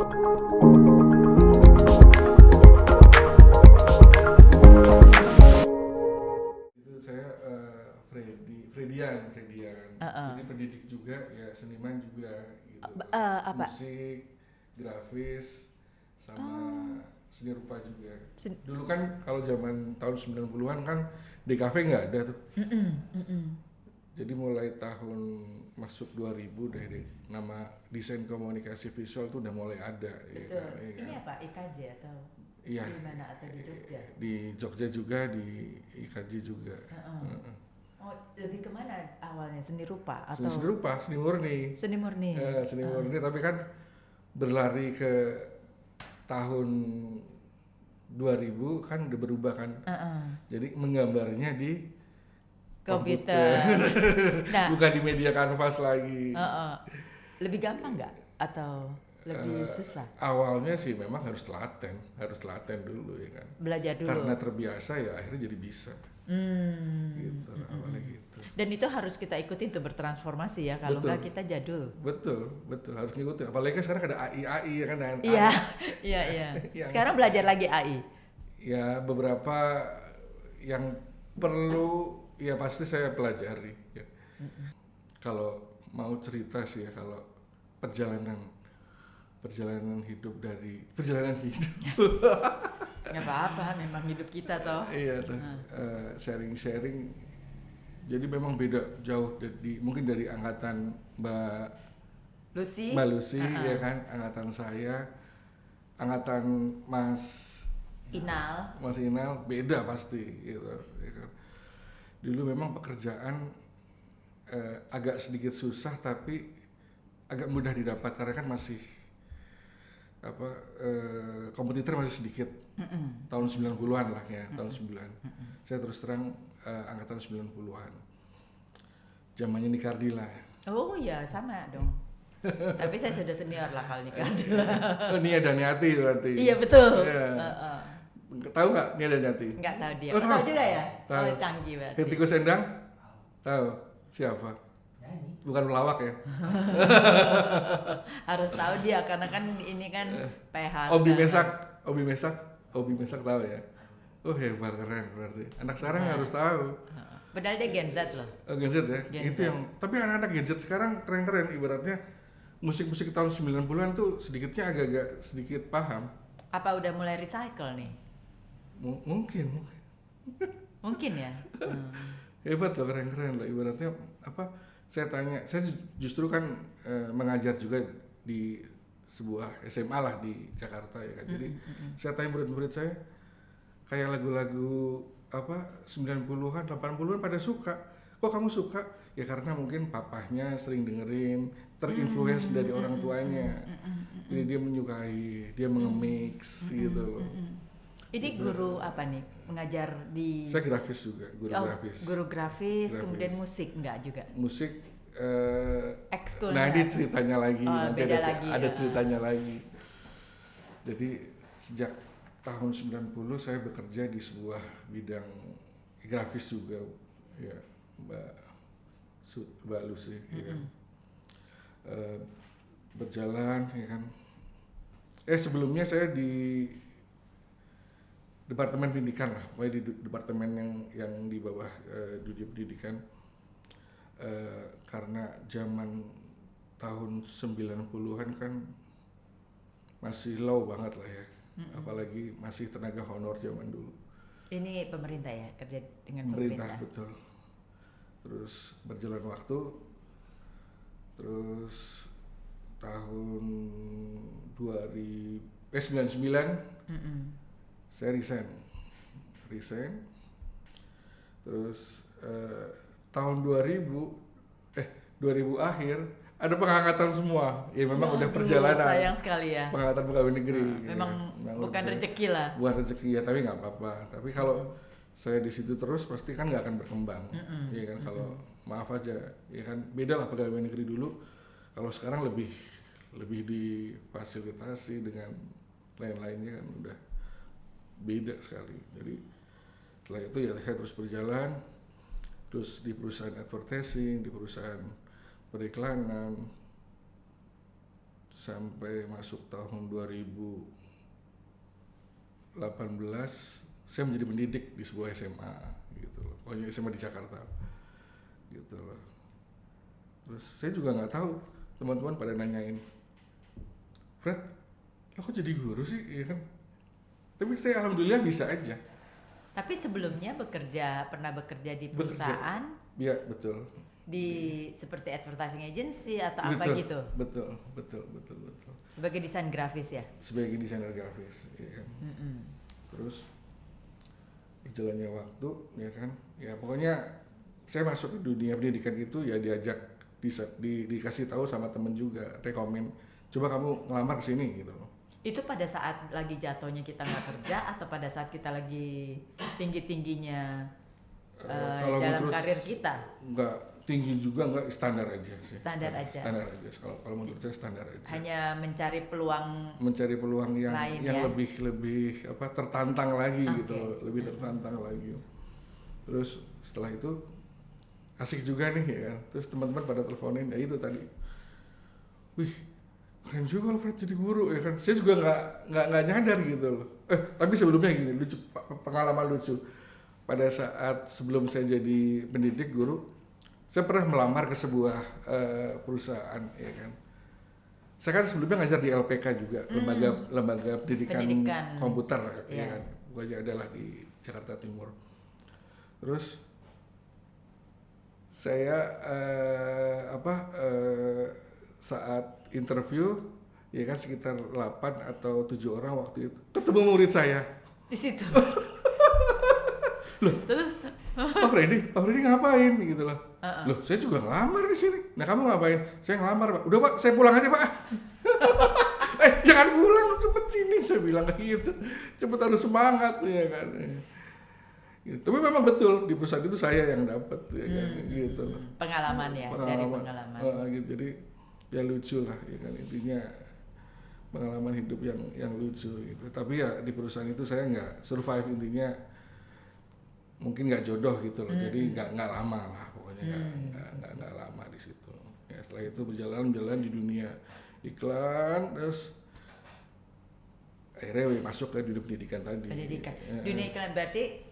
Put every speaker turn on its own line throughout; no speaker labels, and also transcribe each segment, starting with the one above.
Itu saya Fredian. Jadi pendidik juga, ya seniman juga gitu.
Apa?
Musik, grafis, sama seni rupa juga. Dulu kan kalau zaman tahun 90-an kan DKV nggak ada tuh. Jadi mulai tahun masuk 2000 deh nama desain komunikasi visual tuh udah mulai ada.
Betul.
Ya kan?
Ini apa? IKJ atau
Iya.
di mana, atau di Jogja?
Di Jogja juga, di IKJ juga.
Oh, lebih kemana awalnya? Seni rupa atau
Seni rupa, seni murni.
seni murni?
Seni murni, tapi kan berlari ke tahun 2000 kan udah berubah kan. Jadi menggambarnya di
Komputer. Nah,
bukan di media kanvas lagi.
lebih gampang nggak atau lebih susah?
Awalnya sih memang harus telaten dulu ya kan.
Belajar dulu.
Karena terbiasa ya akhirnya jadi bisa. Gitu, awalnya gitu.
Dan itu harus kita ikutin tuh bertransformasi ya, kalau
Betul.
nggak kita jadul.
Betul harus ngikutin. Apalagi sekarang ada AI ya kan. Dan
Iya.
Yang-
Sekarang belajar lagi AI.
Ya beberapa yang perlu ya pasti saya pelajari ya. Kalau mau cerita sih ya, kalau perjalanan hidup
Nggak apa-apa, memang hidup kita toh.
iya tuh, sharing jadi memang beda jauh mungkin dari angkatan Mbak
Lucy.
Ya kan, angkatan saya, angkatan Mas Inal beda pasti gitu ya kan. Dulu memang pekerjaan agak sedikit susah tapi agak mudah didapat karena kan masih kompetitor masih sedikit. Tahun 90-an lah ya, tahun 9. Saya terus terang angkatan 90-an. Zamannya Nikardila.
Oh iya, sama dong. Tapi saya sudah senior lah kalau Nikardila.
Oh, Nia Daniati berarti.
Iya betul.
Iya. Tahu nggak Nia Daniati?
Nggak tahu dia.
Oh,
Tahu juga ya?
Tahu.
Oh, canggih berarti.
Tikus Endang? Tahu. Siapa? Bukan pelawak ya?
Harus tahu dia karena kan ini kan PH.
Obi Mesak tahu ya? Oh hebat, keren berarti. Anak sekarang harus tahu.
Padahal dia Gen Z loh.
Gen Z ya?
Gen
Itu
Z.
yang, tapi anak-anak Gen Z sekarang keren-keren. Ibaratnya musik-musik tahun 90-an tuh sedikitnya agak-agak sedikit paham.
Apa udah mulai recycle nih?
Mungkin.
Mungkin ya.
Hebat loh, keren-keren loh. Ibaratnya saya justru kan mengajar juga di sebuah SMA lah di Jakarta ya kan. Jadi saya tanya murid-murid saya, kayak lagu-lagu 90-an, 80-an pada suka. Kok kamu suka? Ya karena mungkin papahnya sering dengerin, terinfluence dari orang tuanya. Jadi dia menyukai, dia mengemix gitu.
Ini guru apa nih? Mengajar di...
Saya grafis juga, grafis.
Guru grafis, kemudian musik enggak juga?
Musik,
Ekskulnya.
nah ini ceritanya lagi, nanti
beda
ada,
lagi,
ada ceritanya lagi. Jadi sejak tahun 90 saya bekerja di sebuah bidang grafis juga, ya Mbak Lucy, ya. Berjalan, ya kan. Sebelumnya saya di Departemen Pendidikan lah, pokoknya di departemen yang di bawah dunia pendidikan, karena zaman tahun 90-an kan masih low banget lah ya, apalagi masih tenaga honor zaman dulu.
Ini pemerintah ya, kerja dengan
Pemerintah, betul. Terus berjalan waktu, terus tahun 99 saya resign, terus tahun 2000 akhir ada pengangkatan semua. Ya memang udah perjalanan.
Sayang sekali ya.
Pengangkatan pegawai negeri.
Memang bukan rezeki lah.
Bukan rezeki ya, tapi nggak apa-apa. Tapi kalau saya di situ terus pasti kan nggak akan berkembang. Ya kan, kalau maaf aja, ya kan beda lah pegawai negeri dulu. Kalau sekarang lebih difasilitasi dengan lain-lainnya kan udah beda sekali. Jadi setelah itu ya saya terus berjalan, terus di perusahaan advertising, di perusahaan periklanan, sampai masuk tahun 2018 saya menjadi pendidik di sebuah SMA gitu loh. Pokoknya SMA di Jakarta gitu loh. Terus saya juga nggak tahu, teman-teman pada nanyain, Fred, lo kok jadi guru sih, ya kan? Tapi saya alhamdulillah bisa aja.
Tapi sebelumnya pernah bekerja di perusahaan?
Iya, betul.
Seperti advertising agency atau
betul,
apa gitu?
Betul.
Sebagai desain grafis ya?
Sebagai desainer grafis, ya kan. Terus berjalannya waktu, ya kan. Ya pokoknya saya masuk ke dunia pendidikan itu ya diajak, dikasih tahu sama temen juga, rekomen, coba kamu ngelamar ke sini gitu.
Itu pada saat lagi jatuhnya kita nggak kerja atau pada saat kita lagi tinggi-tingginya dalam karir kita?
Nggak tinggi juga, nggak, standar aja sih.
Standar aja.
Kalau menurut saya standar aja.
Hanya mencari peluang
yang
lain,
yang
ya?
lebih tertantang lagi gitu, lebih tertantang lagi. Terus setelah itu asik juga nih ya kan. Terus teman-teman pada teleponin, ya itu tadi. Wih, keren juga lo Fred jadi guru ya kan. Saya juga nggak nyadar gitu loh. Tapi sebelumnya gini, lucu, pengalaman lucu. Pada saat sebelum saya jadi pendidik guru, saya pernah melamar ke sebuah perusahaan ya kan. Saya kan sebelumnya ngajar di LPK juga, lembaga pendidikan komputer ya kan. Pokoknya adalah di Jakarta Timur. Terus saya saat interview ya kan sekitar 8 atau 7 orang waktu itu ketemu murid saya
di situ.
Loh, Pak Freddy ngapain gitu loh. Loh, saya juga ngelamar di sini. Nah, kamu ngapain? Saya ngelamar, Pak. Udah, Pak, saya pulang aja, Pak. Jangan pulang, cepet sini, saya bilang kayak gitu. Cepet, harus semangat ya kan. Gitu. Tapi memang betul di perusahaan itu saya yang dapat ya kan, gitu loh.
Pengalaman ya, dari pengalaman.
Gitu. Jadi ya lucu lah ya kan, intinya pengalaman hidup yang lucu gitu. Tapi ya di perusahaan itu saya nggak survive, intinya mungkin nggak jodoh gitu loh. Jadi nggak lama lah pokoknya, nggak lama di situ. Ya setelah itu berjalan di dunia iklan, terus akhirnya masuk ke dunia pendidikan tadi.
Dunia iklan berarti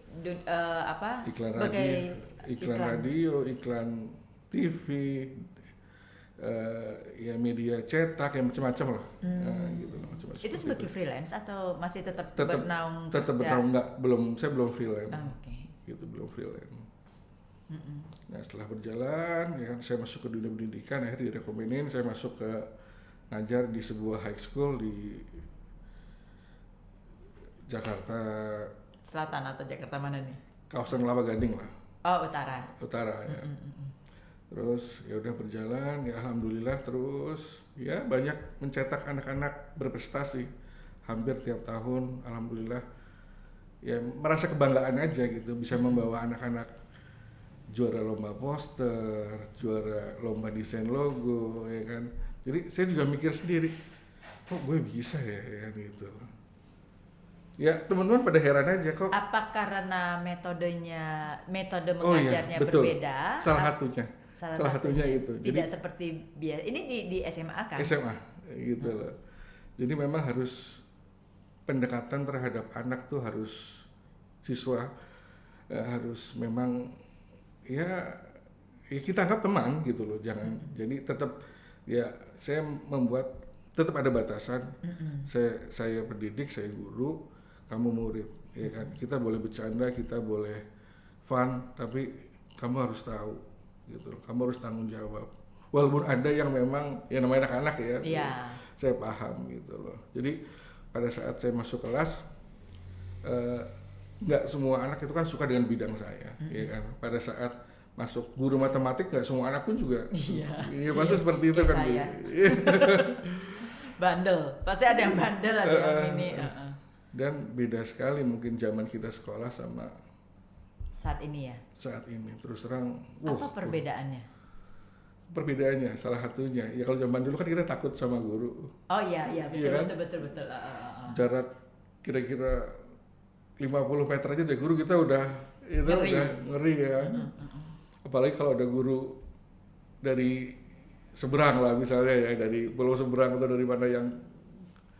iklan radio, iklan TV, ya media cetak, yang macam-macam lah. Gitu, macam-macam.
Itu sebagai freelance atau masih tetap bernaung?
Tetap bernaung, saya belum freelance. Gitu, belum freelance. Nah setelah berjalan, ya kan, saya masuk ke dunia pendidikan, akhirnya direkomenin saya masuk ke ngajar di sebuah high school di Jakarta
Selatan atau Jakarta mana nih?
Kawasan Kelapa Gading lah.
Oh, utara
ya. Terus ya udah berjalan, ya alhamdulillah, terus ya banyak mencetak anak-anak berprestasi hampir tiap tahun, alhamdulillah. Ya merasa kebanggaan aja gitu, bisa membawa anak-anak juara lomba poster, juara lomba desain logo ya kan. Jadi saya juga mikir sendiri, kok gue bisa ya kan gitu. Ya teman-teman pada heran aja kok.
Apa karena metode mengajarnya berbeda?
Salah satunya itu.
Tidak seperti biasa. Ini di SMA kan?
SMA gitu loh. Jadi memang harus pendekatan terhadap anak tuh harus siswa harus memang ya kita anggap teman gitu loh. Jangan jadi tetap ya saya membuat tetap ada batasan. Saya pendidik, saya guru, kamu murid, ya kan. Kita boleh bercanda, kita boleh fun, tapi kamu harus tahu, gitu. Kamu harus tanggung jawab. Walaupun ada yang memang, ya namanya anak-anak ya, saya paham gitu loh. Jadi pada saat saya masuk kelas, nggak semua anak itu kan suka dengan bidang saya, ya kan. Pada saat masuk guru matematik, nggak semua anak pun juga, ya pasti seperti itu kan.
Saya. Bandel, pasti ada yang bandel, ada yang ini.
Dan beda sekali mungkin zaman kita sekolah sama
saat ini ya.
Saat ini terus terang.
Apa perbedaannya?
Perbedaannya salah satunya ya kalau zaman dulu kan kita takut sama guru.
Oh iya betul,
iya kan?
betul.
Jarak kira-kira 50 meter aja dari guru kita udah ngeri ya. Apalagi kalau ada guru dari seberang lah misalnya ya, dari pulau seberang atau dari mana yang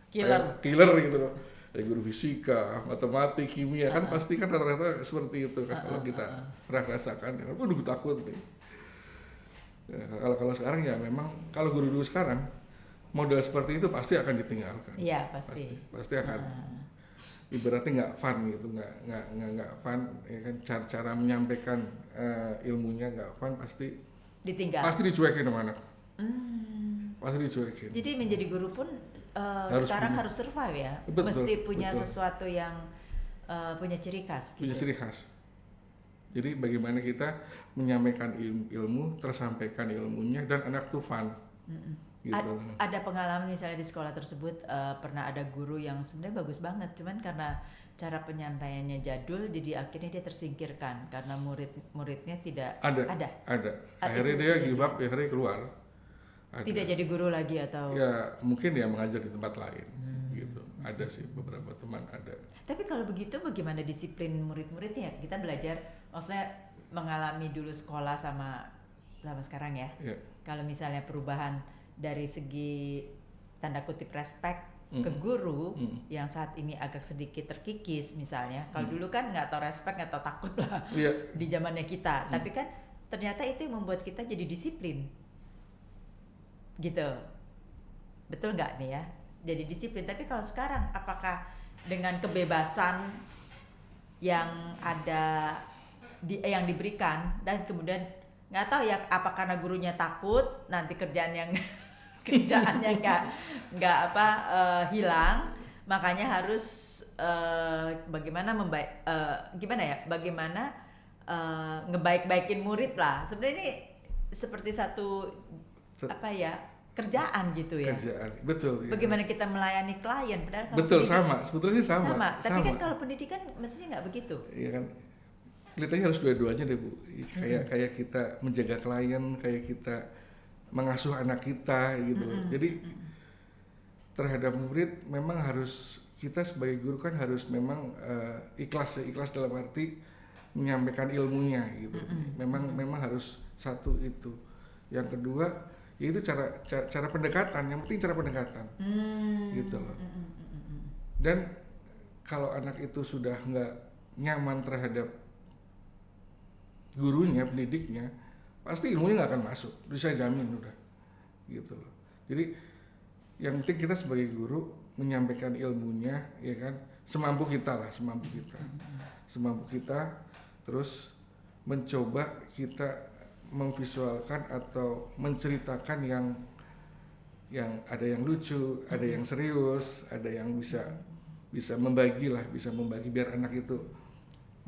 killer gitu loh. Ya guru fisika, matematik, kimia kan pasti kan rata-rata seperti itu kan kalau kita pernah rasakan. Ya, aku takut nih. Ya, kalau sekarang ya memang kalau guru dulu sekarang model seperti itu pasti akan ditinggalkan.
Iya pasti
akan ibaratnya nggak fun gitu, nggak fun ya kan, cara menyampaikan ilmunya nggak fun, pasti dicuekin sama anak. Pasti dicuekin.
Jadi menjadi guru pun sekarang harus survive ya. Mesti punya sesuatu yang punya ciri khas.
Punya ciri khas. Jadi bagaimana kita menyampaikan ilmu, tersampaikan ilmunya dan anak tuh fun. Gitu.
Ada pengalaman misalnya di sekolah tersebut pernah ada guru yang sebenarnya bagus banget, cuman karena cara penyampaiannya jadul, jadi akhirnya dia tersingkirkan karena murid-muridnya tidak ada.
Akhirnya dia give up, akhirnya keluar.
Tidak jadi guru lagi atau?
Ya mungkin dia mengajar di tempat lain, gitu. Ada sih beberapa teman ada.
Tapi kalau begitu bagaimana disiplin murid-muridnya? Kita belajar, maksudnya mengalami dulu sekolah sama sekarang ya. Kalau misalnya perubahan dari segi tanda kutip respect ke guru yang saat ini agak sedikit terkikis misalnya. Kalau dulu kan nggak tahu respect, nggak tahu takut lah di zamannya kita. Tapi kan ternyata itu yang membuat kita jadi disiplin. Gitu, betul nggak nih ya? Jadi disiplin. Tapi kalau sekarang, apakah dengan kebebasan yang ada yang diberikan dan kemudian nggak tahu ya, apa karena gurunya takut nanti kerjaannya nggak hilang, makanya harus bagaimana ngebaik-baikin murid lah. Sebenarnya ini seperti satu kerjaan gitu ya.
Kerjaan, betul.
Bagaimana kita melayani klien, padahal kalau
betul sebetulnya sama.
Tapi kan kalau pendidikan mestinya nggak begitu.
Iya kan, kelihatannya harus dua-duanya deh Bu. Kayak kita menjaga klien, kayak kita mengasuh anak kita gitu. Jadi terhadap murid memang harus, kita sebagai guru kan harus memang ikhlas dalam arti menyampaikan ilmunya gitu. Memang harus satu itu. Yang kedua yaitu cara pendekatan, yang penting cara pendekatan gitu loh. Dan kalau anak itu sudah nggak nyaman terhadap gurunya, pendidiknya, pasti ilmunya nggak akan masuk, bisa jamin udah gitu loh. Jadi yang penting kita sebagai guru menyampaikan ilmunya ya kan, semampu kita, terus mencoba kita memvisualkan atau menceritakan yang ada yang lucu, ada yang serius, ada yang bisa membagi biar anak itu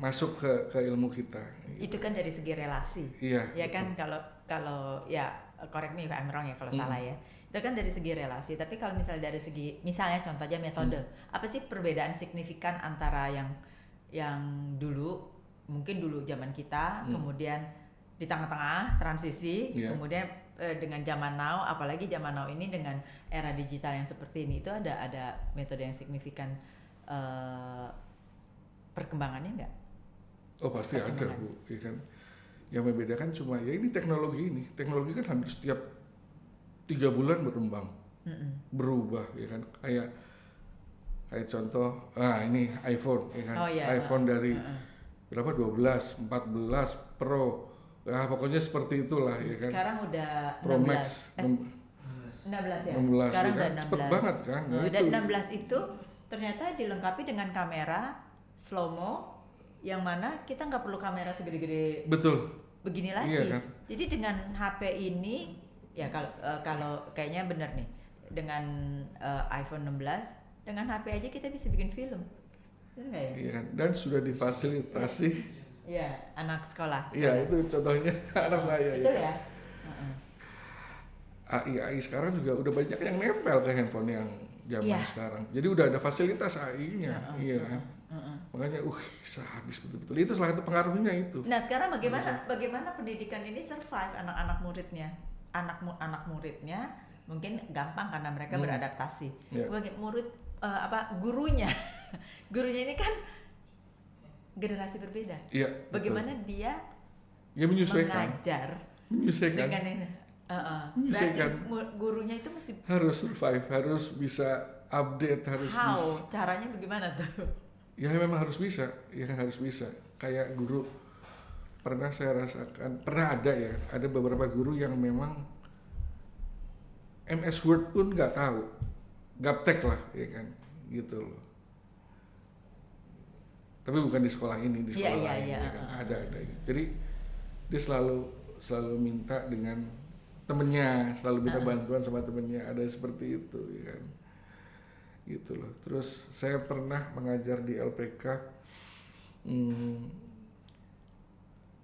masuk ke ilmu kita.
Itu kan dari segi relasi.
Iya.
Ya kan, kalau ya correct me if I'm wrong ya kalau salah ya. Itu kan dari segi relasi. Tapi kalau misalnya dari segi, misalnya contoh aja metode, apa sih perbedaan signifikan antara yang mungkin dulu zaman kita, kemudian di tengah-tengah transisi, kemudian dengan zaman now, apalagi zaman now ini dengan era digital yang seperti ini, itu ada metode yang signifikan perkembangannya nggak?
Oh pasti ada Bu, ya kan. Yang membedakan cuma ya ini teknologi kan hampir setiap 3 bulan berkembang, berubah ya kan. Kayak contoh, ini iPhone ya kan. iPhone dari berapa, 12, 14 Pro. Pokoknya seperti itulah ya kan.
Sekarang udah
Pro
16.
Max
16 ya.
16
Sekarang
ya
udah
kan?
16.
Cepet banget kan.
Dan 16 itu ternyata dilengkapi dengan kamera slow-mo yang mana kita nggak perlu kamera segede-gede.
Betul.
Begini lagi.
Iya kan?
Jadi dengan HP ini ya kalau kayaknya benar nih, dengan iPhone 16, dengan HP aja kita bisa bikin film. Benar nggak ya?
Iya kan. Dan sudah difasilitasi.
Iya, anak sekolah.
Iya, itu contohnya anak saya.
Betul ya.
AI sekarang juga udah banyak yang nempel ke handphone yang zaman sekarang. Jadi udah ada fasilitas AI-nya, kan. Makanya, sadis betul-betul. Itu salah satu pengaruhnya itu.
Nah, sekarang bagaimana pendidikan ini survive anak-anak muridnya? Anak muridnya mungkin gampang karena mereka beradaptasi. Gurunya ini kan generasi berbeda.
Iya.
Bagaimana
betul.
dia
menyesuaikan.
mengajar
Menyesuaikan.
dengan
Bisa
Berarti
kan?
gurunya itu mesti
Harus survive, harus bisa update, harus
how?
bisa.
Caranya bagaimana tuh?
Ya memang harus bisa, ya kan harus bisa. Kayak guru pernah saya rasakan, pernah ada ya, ada beberapa guru yang memang MS Word pun nggak tahu, gaptek lah, ya kan, gitu loh. Tapi bukan di sekolah ini, di sekolah lain, ya kan, ada. Jadi dia selalu minta dengan temennya, selalu minta bantuan sama temennya, ada seperti itu, ya kan, gitu loh. Terus saya pernah mengajar di LPK,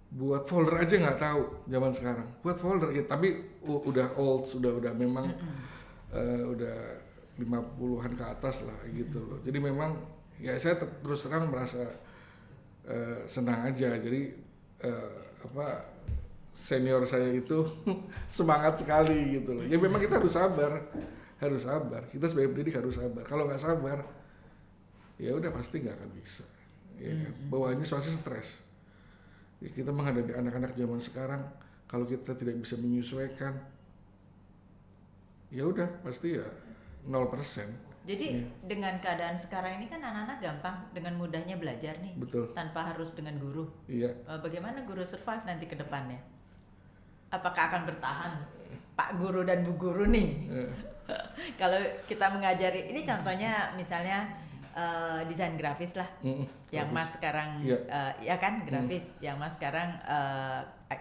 buat folder aja nggak tahu zaman sekarang, buat folder ya, tapi udah old, udah memang udah 50-an ke atas lah gitu loh. Jadi memang ya saya terus terang merasa senang aja. Jadi senior saya itu semangat sekali gitu loh. Ya memang kita harus sabar. Kita sebagai pendidik harus sabar. Kalau nggak sabar, ya udah pasti nggak akan bisa. Ya kan? Bawaannya pasti stres. Ya, kita menghadapi anak-anak zaman sekarang, kalau kita tidak bisa menyesuaikan, ya udah pasti ya 0%.
Jadi dengan keadaan sekarang ini kan anak-anak gampang dengan mudahnya belajar nih.
Betul.
Tanpa harus dengan guru.
Iya.
Bagaimana guru survive nanti ke depannya? Apakah akan bertahan Pak Guru dan Bu Guru nih? Kalau kita mengajari, ini contohnya misalnya desain grafis lah, yang grafis. Mas sekarang ya kan grafis, yang Mas sekarang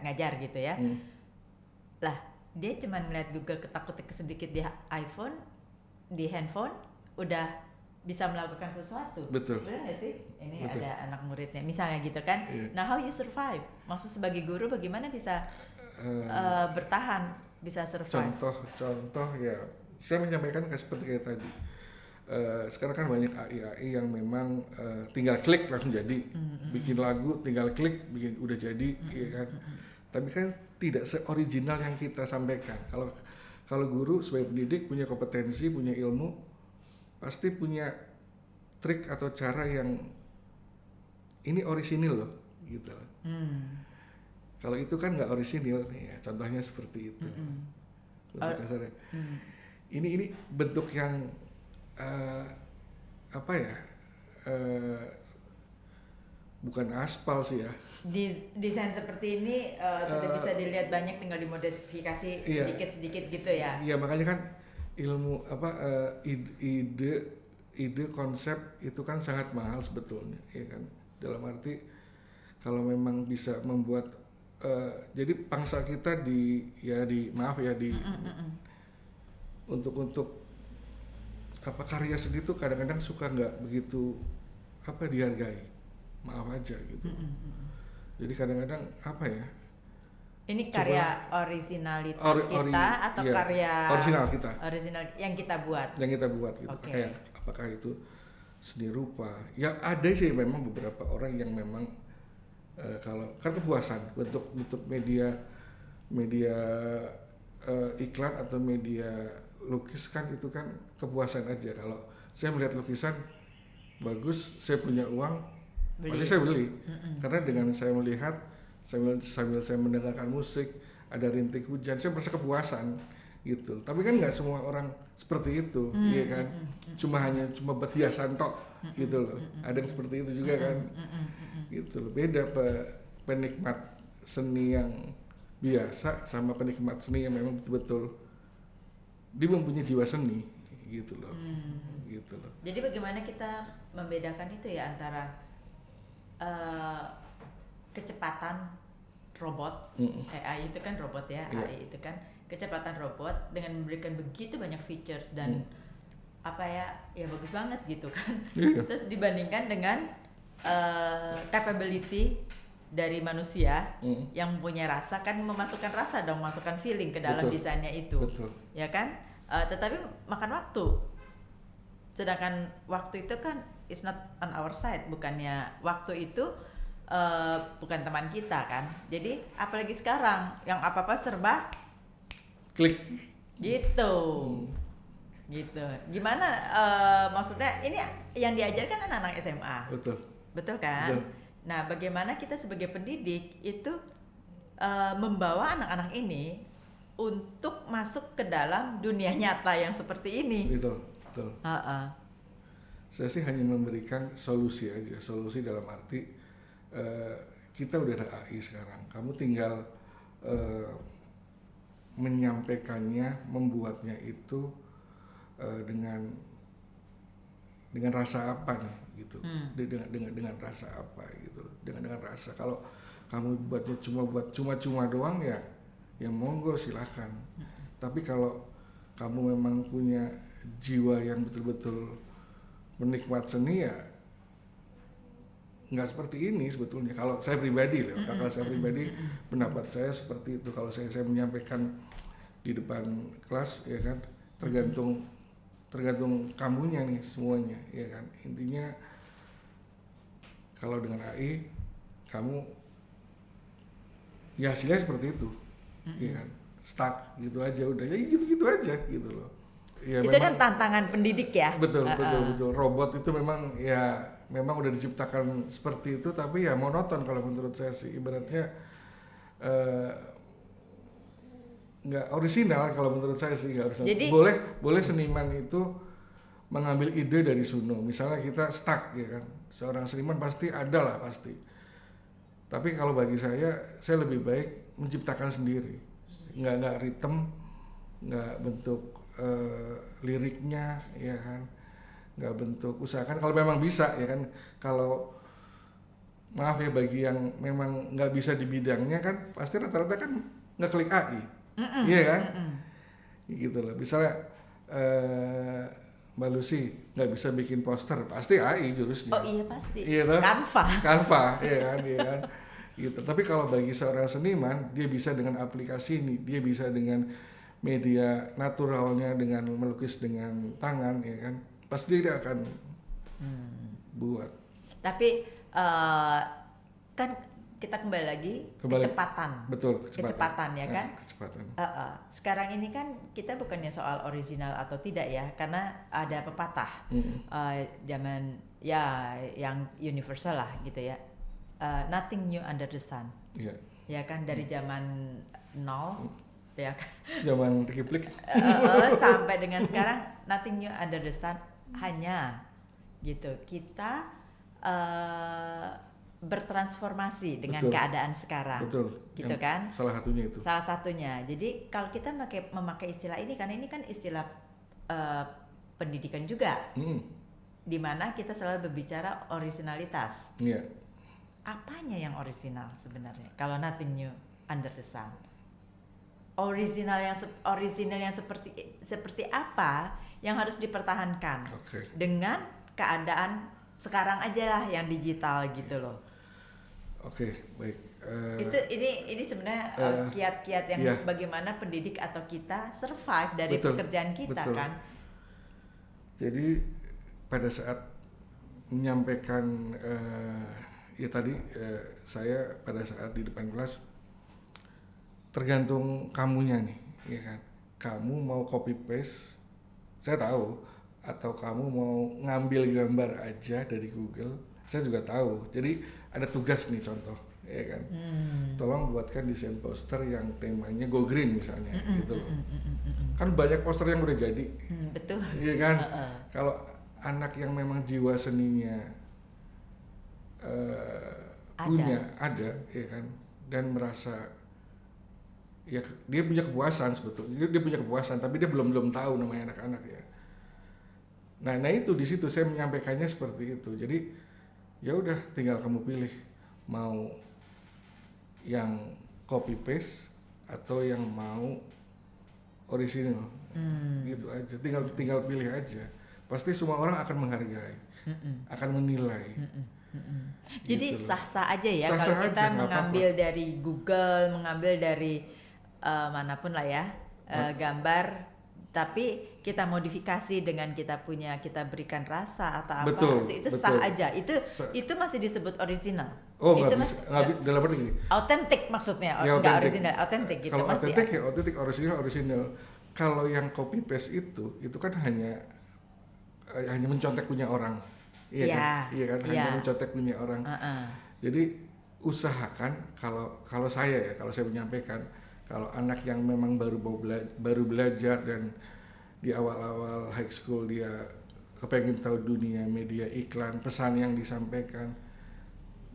ngajar gitu ya. Lah dia cuma melihat Google ketak-ketik sedikit di iPhone, di handphone, udah bisa melakukan sesuatu.
Betul.
Benar nggak sih? Ini betul. Ada anak muridnya, misalnya gitu kan. Nah, how you survive? Maksud sebagai guru bagaimana bisa bertahan, bisa survive?
Contoh ya, saya menyampaikan seperti kayak tadi. Sekarang kan banyak AI yang memang tinggal klik langsung jadi, bikin lagu tinggal klik bikin udah jadi, ya kan. Tapi kan tidak se-original yang kita sampaikan. Kalau guru sebagai pendidik punya kompetensi, punya ilmu, pasti punya trik atau cara yang ini orisinil loh, gitu. Kalau itu kan nggak orisinil, ya contohnya seperti itu. Bentuk kasarnya. Ini bentuk yang bukan aspal sih ya.
Desain seperti ini sudah bisa dilihat banyak, tinggal dimodifikasi sedikit-sedikit gitu ya.
Iya, makanya kan ilmu ide konsep itu kan sangat mahal sebetulnya, ya kan. Dalam arti kalau memang bisa membuat jadi pangsa kita untuk karya seni itu kadang-kadang suka nggak begitu dihargai, maaf aja gitu. Jadi kadang-kadang
ini karya originalitas kita atau karya original yang kita buat gitu.
Kayak apakah itu seni rupa ya, ada sih memang beberapa orang yang memang kalau kan kepuasan bentuk media iklan atau media lukis kan, itu kan kepuasan aja. Kalau saya melihat lukisan bagus, saya punya uang, pasti saya beli. Karena dengan saya melihat sambil saya mendengarkan musik, ada rintik hujan, saya merasa kepuasan gitu. Tapi kan nggak semua orang seperti itu, iya kan? Cuma buat hiasan tok gitu loh. Ada yang seperti itu juga kan, gitu loh. Beda penikmat seni yang biasa sama penikmat seni yang memang betul-betul dia mempunyai jiwa seni, gitu loh. Gitu loh.
Jadi bagaimana kita membedakan itu ya antara kecepatan robot, AI itu kan robot ya, AI itu kan kecepatan robot dengan memberikan begitu banyak features dan ya bagus banget gitu kan. Terus dibandingkan dengan capability dari manusia yang punya rasa, kan memasukkan rasa dong, masukkan feeling ke dalam desainnya itu.
Betul.
Ya kan? Tetapi makan waktu. Sedangkan waktu itu kan is not on our side, bukannya waktu itu bukan teman kita kan. Jadi apalagi sekarang yang apa-apa serba
klik
gitu. Gitu. Gimana maksudnya ini yang diajarkan anak-anak SMA. Betul kan? Betul. Nah, bagaimana kita sebagai pendidik itu membawa anak-anak ini untuk masuk ke dalam dunia nyata yang seperti ini.
Betul. Saya sih hanya memberikan solusi aja, solusi dalam arti kita udah ada AI sekarang, kamu tinggal menyampaikannya, membuatnya itu dengan rasa apa nih gitu, dengan rasa apa gitu, dengan rasa. Kalau kamu buatnya cuma doang ya monggo silahkan. Tapi kalau kamu memang punya jiwa yang betul-betul menikmat seni ya nggak seperti ini sebetulnya. Kalau saya pribadi loh, kalau saya pribadi pendapat saya seperti itu. Kalau saya menyampaikan di depan kelas ya kan, tergantung kamunya nih semuanya ya kan. Intinya kalau dengan AI kamu ya hasilnya seperti itu ya kan, stuck gitu aja, udah ya gitu aja gitu loh ya.
Itu memang, kan tantangan pendidik ya.
Betul. Robot itu memang udah diciptakan seperti itu, tapi ya monoton kalau menurut saya sih. Ibaratnya nggak orisinal kalau menurut saya sih, nggak orisinal. Jadi, boleh seniman itu mengambil ide dari Suno. Misalnya kita stuck ya kan, seorang seniman pasti ada lah pasti. Tapi kalau bagi saya lebih baik menciptakan sendiri, nggak ritme, nggak bentuk liriknya ya kan, nggak bentuk, usahakan kalau memang bisa ya kan. Kalau maaf ya, bagi yang memang nggak bisa di bidangnya kan pasti rata-rata kan ngeklik AI, iya kan, gitu loh. Misalnya Mbak Lucy nggak bisa bikin poster, pasti AI jurusnya.
Oh iya pasti.
Iya kan? Canva, iya kan. Gitu. Tapi kalau bagi seorang seniman, dia bisa dengan aplikasi ini, dia bisa dengan media naturalnya, dengan melukis dengan tangan, ya kan, pasti dia akan buat.
Tapi kan kita kembali lagi kecepatan.
Betul,
kecepatan ya kan.
Kecepatan.
Sekarang ini kan kita bukannya soal original atau tidak ya, karena ada pepatah zaman ya yang universal lah gitu ya. Nothing new under the sun.
Yeah.
Ya kan, dari zaman nol ya kan.
Zaman Kiplik
sampai dengan sekarang nothing new under the sun, hanya gitu. Kita bertransformasi dengan keadaan sekarang.
Betul.
Gitu kan?
Salah satunya itu.
Salah satunya. Jadi kalau kita memakai istilah ini, karena ini kan istilah pendidikan juga. Di mana kita selalu berbicara originalitas.
Iya.
Apanya yang original sebenarnya? Kalau nothing new under the sun. Original yang seperti apa yang harus dipertahankan dengan keadaan sekarang aja lah yang digital gitu loh.
Oke, baik.
Ini sebenarnya kiat-kiat yang bagaimana pendidik atau kita survive dari pekerjaan kita kan.
Jadi pada saat menyampaikan ya tadi saya pada saat di depan kelas, tergantung kamunya nih, ya kan. Kamu mau copy paste, saya tahu, atau kamu mau ngambil gambar aja dari Google, saya juga tahu. Jadi ada tugas nih, contoh, ya kan. Tolong buatkan desain poster yang temanya go green misalnya, gitu loh. Kan banyak poster yang udah jadi,
betul.
Iya kan. Kalau anak yang memang jiwa seninya ada ya kan, dan merasa ya dia punya kepuasan sebetulnya, dia punya kepuasan, tapi dia belum tahu namanya anak-anak ya. Nah itu di situ saya menyampaikannya seperti itu. Jadi ya udah, tinggal kamu pilih mau yang copy paste atau yang mau original, gitu aja. Tinggal pilih aja. Pasti semua orang akan menghargai, akan menilai.
Jadi
gitu
sah-sah aja ya kalau kita mengambil dari Google, mengambil dari manapun lah ya, gambar, tapi kita modifikasi dengan kita berikan rasa atau apa, itu sah aja. Itu masih disebut original.
Oh, itu dalam arti gini.
Autentik maksudnya, enggak original, autentik gitu.
Kalau autentik ya autentik, original. Kalau yang copy paste itu kan hanya mencontek punya orang. Iya kan, hanya mencontek punya orang. Jadi usahakan kalau saya menyampaikan, Kalau anak yang memang baru belajar dan di awal-awal high school dia kepengen tahu dunia media iklan, pesan yang disampaikan,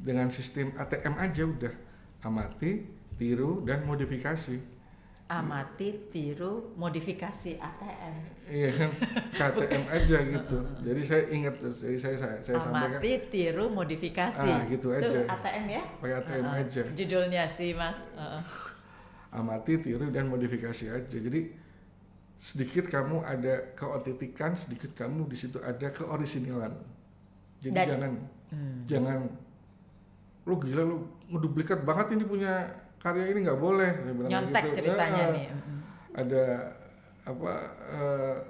dengan sistem ATM aja udah, amati, tiru, dan modifikasi.
Amati, tiru, modifikasi ATM.
Iya kan, KTM aja gitu. Jadi saya ingat terus, jadi saya sampaikan.
Amati, tiru, modifikasi.
Gitu
aja.
Itu
ATM ya?
Pakai ATM aja.
Judulnya sih Mas.
Amati, tiru, dan modifikasi aja. Jadi sedikit kamu ada keotentikan, sedikit kamu di situ ada keorisinalan. Jadi jangan lu gila, lu ngeduplikat banget ini punya karya ini, nggak boleh.
Nyontek gitu. Ceritanya nih.
Ada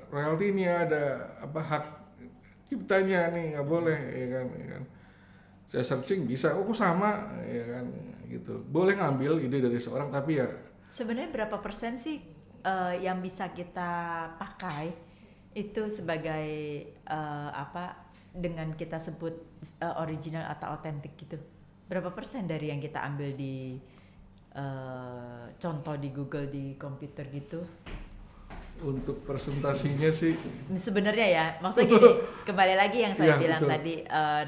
royaltinya, ada hak ciptanya nih, nggak boleh, ya kan. Saya searching bisa, kok sama, ya kan, gitu. Boleh ngambil ide dari seorang, tapi ya.
Sebenarnya berapa persen sih yang bisa kita pakai itu sebagai dengan kita sebut original atau otentik gitu? Berapa persen dari yang kita ambil di contoh di Google, di komputer gitu?
Untuk presentasinya sih
sebenarnya ya, maksudnya gini, kembali lagi yang saya bilang
betul.
tadi,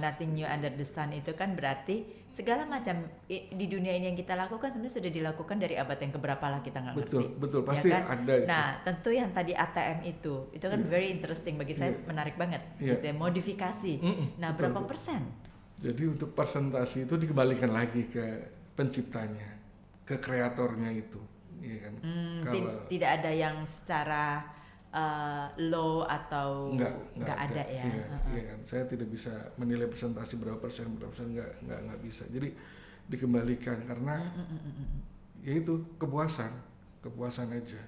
nothing new under the sun itu kan berarti segala macam di dunia ini yang kita lakukan sebenarnya sudah dilakukan dari abad yang keberapa lah, kita nggak ngerti.
Betul, pasti
ya kan?
ada itu.
Nah, tentu yang tadi ATM itu kan very interesting bagi saya, menarik banget. Gitu ya, modifikasi. Nah, betul. Berapa persen?
Jadi untuk presentasi itu dikembalikan lagi ke penciptanya, ke kreatornya itu. Iya kan?
Tidak ada yang secara low atau nggak ada ya.
Iya kan. Saya tidak bisa menilai presentasi berapa persen nggak bisa. Jadi dikembalikan karena yaitu kepuasan aja.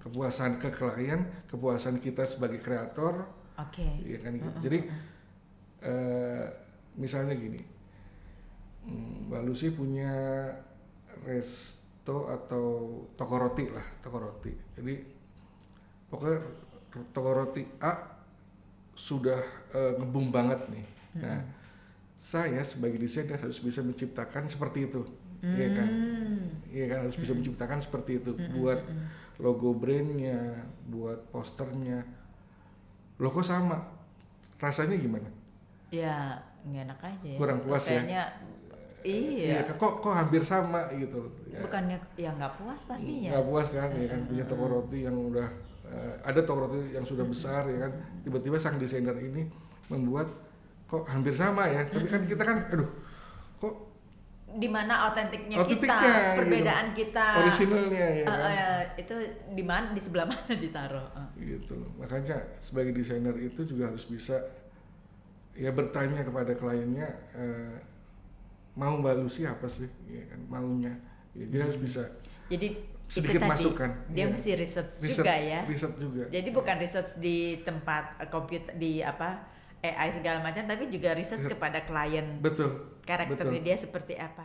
Kepuasan ke klien, kepuasan kita sebagai kreator.
Oke.
Iya kan gitu. Jadi misalnya gini, Mbak Lucy punya atau toko roti. Jadi pokoknya toko roti A sudah nge-boom banget nih. Nah, saya sebagai desainer harus bisa menciptakan seperti itu, iya kan? Iya kan, harus bisa menciptakan seperti itu, buat logo brandnya, buat posternya. Logo sama, rasanya gimana?
Ya, nggak enak aja.
Kurang puas
kayaknya,
ya.
Iya.
Kok hampir sama gitu.
Ya. Bukannya ya nggak puas pastinya.
Nggak puas kan, ya kan, punya toko roti yang udah ada toko roti yang sudah besar, ya kan. Tiba-tiba sang desainer ini membuat kok hampir sama ya, tapi kan kita kan, aduh, kok
di mana otentiknya kita, perbedaan gitu. Kita,
originalnya ya kan.
Itu di mana, di sebelah mana ditaruh?
Gitu loh. Makanya sebagai desainer itu juga harus bisa ya bertanya kepada kliennya. Mau Mbak Lucy apa sih, ya kan, maunya, ya, dia harus bisa.
Jadi
sedikit
itu
masukan.
Dia mesti riset juga ya.
Riset juga.
Jadi bukan riset di tempat komputer di AI segala macam, tapi juga riset kepada klien.
Betul.
Karakternya dia seperti apa.